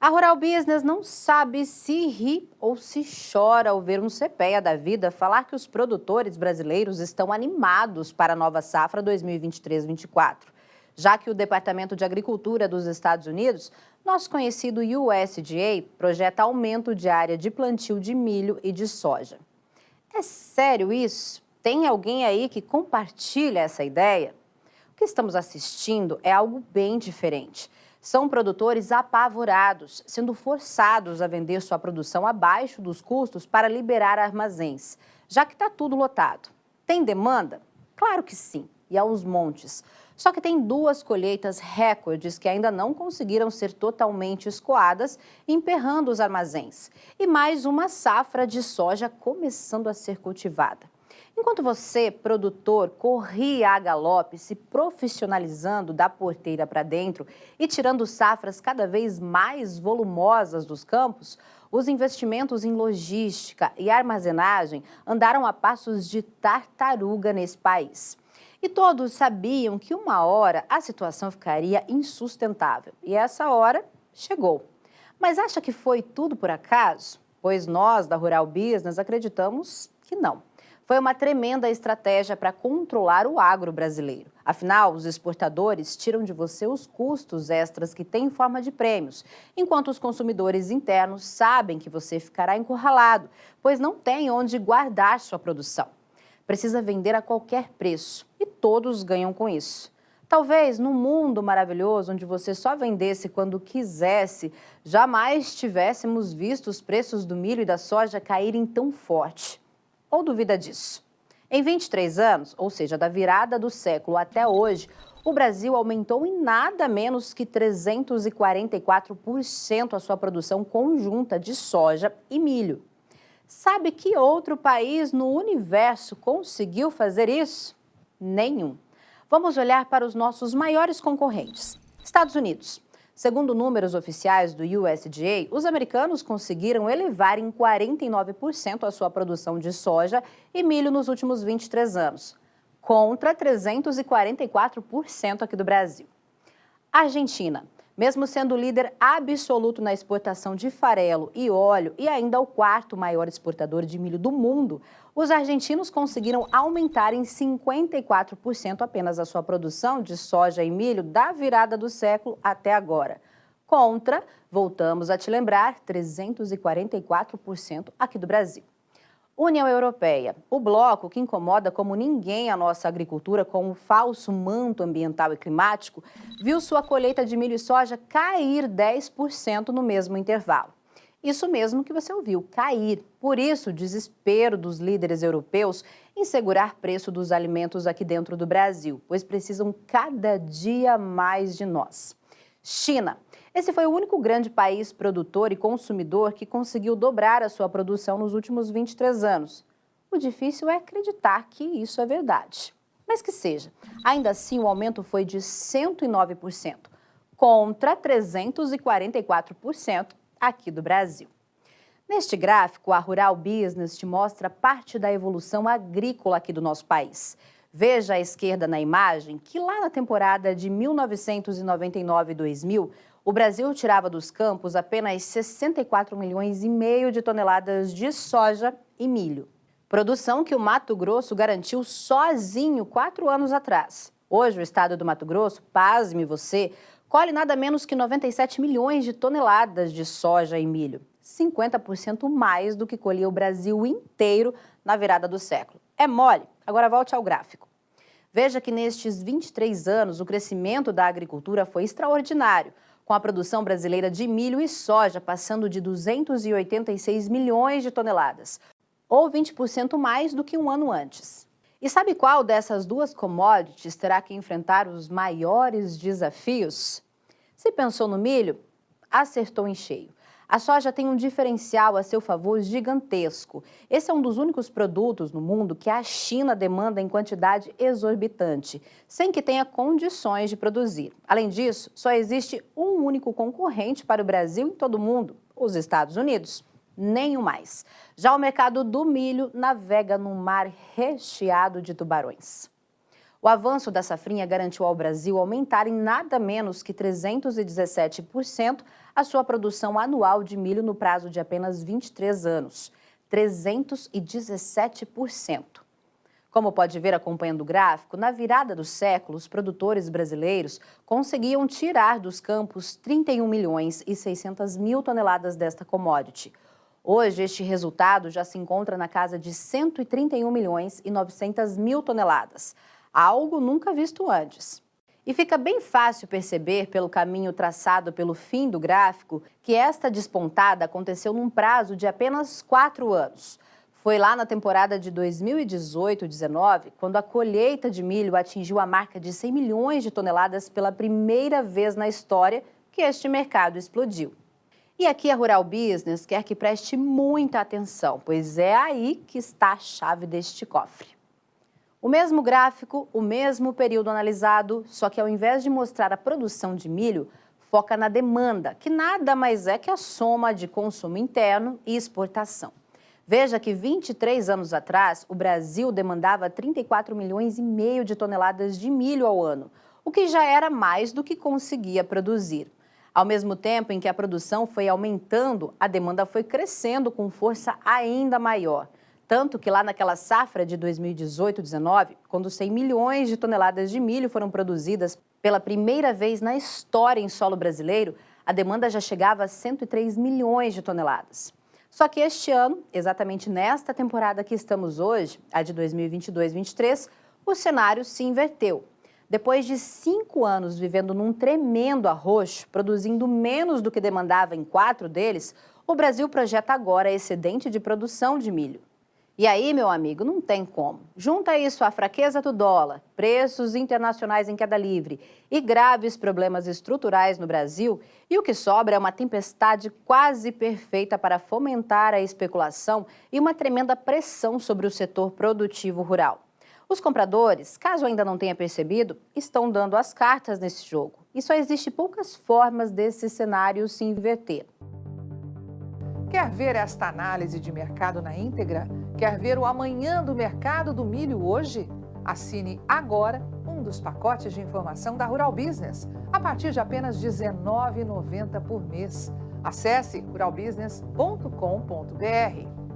A Rural Business não sabe se ri ou se chora ao ver um CPEA da vida falar que os produtores brasileiros estão animados para a nova safra 2023-24, já que o Departamento de Agricultura dos Estados Unidos, nosso conhecido USDA, projeta aumento de área de plantio de milho e de soja. É sério isso? Tem alguém aí que compartilha essa ideia? O que estamos assistindo é algo bem diferente. São produtores apavorados, sendo forçados a vender sua produção abaixo dos custos para liberar armazéns, já que está tudo lotado. Tem demanda? Claro que sim, e aos montes. Só que tem duas colheitas recordes que ainda não conseguiram ser totalmente escoadas, emperrando os armazéns. E mais uma safra de soja começando a ser cultivada. Enquanto você, produtor, corria a galope, se profissionalizando da porteira para dentro e tirando safras cada vez mais volumosas dos campos, os investimentos em logística e armazenagem andaram a passos de tartaruga nesse país. E todos sabiam que uma hora a situação ficaria insustentável. E essa hora chegou. Mas acha que foi tudo por acaso? Pois nós, da Rural Business, acreditamos que não. Foi uma tremenda estratégia para controlar o agro brasileiro. Afinal, os exportadores tiram de você os custos extras que têm em forma de prêmios, enquanto os consumidores internos sabem que você ficará encurralado, pois não tem onde guardar sua produção. Precisa vender a qualquer preço e todos ganham com isso. Talvez num mundo maravilhoso onde você só vendesse quando quisesse, jamais tivéssemos visto os preços do milho e da soja caírem tão forte. Ou duvida disso? Em 23 anos, ou seja, da virada do século até hoje, o Brasil aumentou em nada menos que 344% a sua produção conjunta de soja e milho. Sabe que outro país no universo conseguiu fazer isso? Nenhum. Vamos olhar para os nossos maiores concorrentes. Estados Unidos. Segundo números oficiais do USDA, os americanos conseguiram elevar em 49% a sua produção de soja e milho nos últimos 23 anos, contra 344% aqui do Brasil. Argentina. Mesmo sendo o líder absoluto na exportação de farelo e óleo e ainda o quarto maior exportador de milho do mundo, os argentinos conseguiram aumentar em 54% apenas a sua produção de soja e milho da virada do século até agora. Contra, voltamos a te lembrar, 344% aqui do Brasil. União Europeia, o bloco que incomoda como ninguém a nossa agricultura com um falso manto ambiental e climático, viu sua colheita de milho e soja cair 10% no mesmo intervalo. Isso mesmo que você ouviu, cair. Por isso, o desespero dos líderes europeus em segurar preço dos alimentos aqui dentro do Brasil, pois precisam cada dia mais de nós. China. Esse foi o único grande país produtor e consumidor que conseguiu dobrar a sua produção nos últimos 23 anos. O difícil é acreditar que isso é verdade. Mas que seja, ainda assim o aumento foi de 109%, contra 344% aqui do Brasil. Neste gráfico, a Rural Business te mostra parte da evolução agrícola aqui do nosso país. Veja à esquerda na imagem que lá na temporada de 1999 e 2000, o Brasil tirava dos campos apenas 64 milhões e meio de toneladas de soja e milho. Produção que o Mato Grosso garantiu sozinho 4 anos atrás. Hoje, o estado do Mato Grosso, pasme você, colhe nada menos que 97 milhões de toneladas de soja e milho. 50% mais do que colhia o Brasil inteiro na virada do século. É mole? Agora volte ao gráfico. Veja que nestes 23 anos o crescimento da agricultura foi extraordinário, com a produção brasileira de milho e soja passando de 286 milhões de toneladas, ou 20% mais do que um ano antes. E sabe qual dessas duas commodities terá que enfrentar os maiores desafios? Se pensou no milho, acertou em cheio. A soja tem um diferencial a seu favor gigantesco. Esse é um dos únicos produtos no mundo que a China demanda em quantidade exorbitante, sem que tenha condições de produzir. Além disso, só existe um único concorrente para o Brasil em todo o mundo, os Estados Unidos. Nenhum mais. Já o mercado do milho navega num mar recheado de tubarões. O avanço da safrinha garantiu ao Brasil aumentar em nada menos que 317% a sua produção anual de milho no prazo de apenas 23 anos. 317%. Como pode ver acompanhando o gráfico, na virada do século, os produtores brasileiros conseguiam tirar dos campos 31 milhões e 600 mil toneladas desta commodity. Hoje, este resultado já se encontra na casa de 131 milhões e 900 mil toneladas, algo nunca visto antes. E fica bem fácil perceber, pelo caminho traçado pelo fim do gráfico, que esta despontada aconteceu num prazo de apenas 4 anos. Foi lá na temporada de 2018-19, quando a colheita de milho atingiu a marca de 100 milhões de toneladas pela primeira vez na história, que este mercado explodiu. E aqui a Rural Business quer que preste muita atenção, pois é aí que está a chave deste cofre. O mesmo gráfico, o mesmo período analisado, só que ao invés de mostrar a produção de milho, foca na demanda, que nada mais é que a soma de consumo interno e exportação. Veja que 23 anos atrás, o Brasil demandava 34 milhões e meio de toneladas de milho ao ano, o que já era mais do que conseguia produzir. Ao mesmo tempo em que a produção foi aumentando, a demanda foi crescendo com força ainda maior. Tanto que lá naquela safra de 2018-19, quando 100 milhões de toneladas de milho foram produzidas pela primeira vez na história em solo brasileiro, a demanda já chegava a 103 milhões de toneladas. Só que este ano, exatamente nesta temporada que estamos hoje, a de 2022-23, o cenário se inverteu. Depois de 5 anos vivendo num tremendo arroxo, produzindo menos do que demandava em 4 deles, o Brasil projeta agora excedente de produção de milho. E aí, meu amigo, não tem como. Junta isso à fraqueza do dólar, preços internacionais em queda livre e graves problemas estruturais no Brasil, e o que sobra é uma tempestade quase perfeita para fomentar a especulação e uma tremenda pressão sobre o setor produtivo rural. Os compradores, caso ainda não tenha percebido, estão dando as cartas nesse jogo. E só existe poucas formas desse cenário se inverter. Quer ver esta análise de mercado na íntegra? Quer ver o amanhã do mercado do milho hoje? Assine agora um dos pacotes de informação da Rural Business, a partir de apenas R$ 19,90 por mês. Acesse ruralbusiness.com.br.